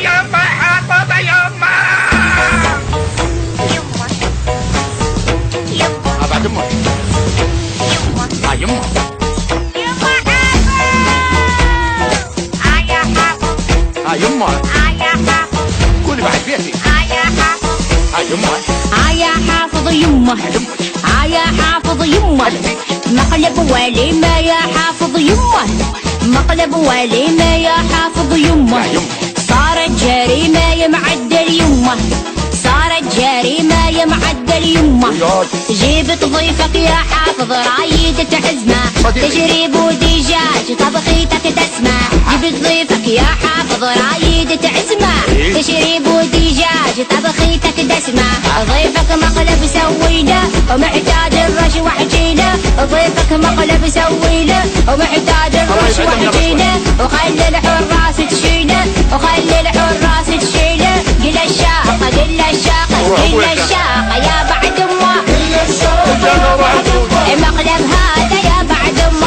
يما حافظ يما. بعد امك. يما. يما قولي بعد بيتي. يما يا حافظ يما يا حافظ يما مقلب وليمة يا حافظ يما مقلب وليمة يا حافظ يما صارت جريمة يا معدل يما صارت جريمة يا معدل يما جيبت ضيفك يا حافظ رايدة عزمة تشريب ودجاج طبخيتك تسمع جبت ضيفك يا حافظ رايدة عزمة تشريب ودجاج طبخيتك تسمع ضيفك مقلب سويله ومحتاج الرش وحجيله ضيفك مقلب سويله ومحتاج الرش وحجيله وخلي الحراس تشيله وخلي الحراس تشيله قل الشاقة قل الشاقة قل الشاقة يا بعد امه مقلب هذا يا بعد امه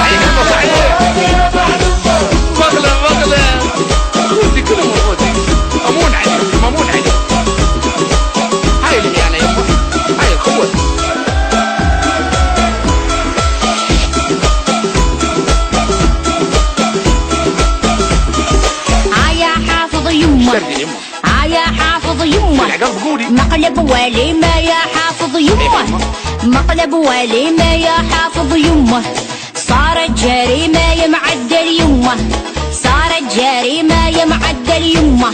مقلب ودي كله موجود امون عليك مامون عليك. هاي اللي يعني يما هاي القوة. يا حافظ يما يا حافظ يما مقلب وليمة يا حافظ يما مقلب وليمة يا حافظ يما صارت جريمة يا معدل يما صارت جريمة يا معدل يما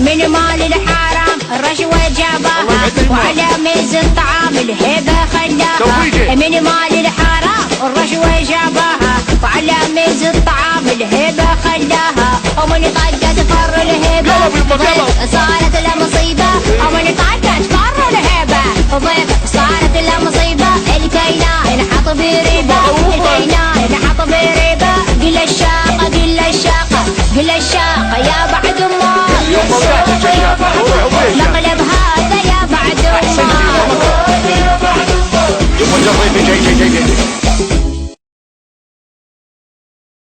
من مال الحرام الرشوة جابها وعلى ميز الطعام الهبة خلاها من مال الحرام الرشوة جابها وعلى ميز الطعام الهبة خلاها ومن طقت فر الهبة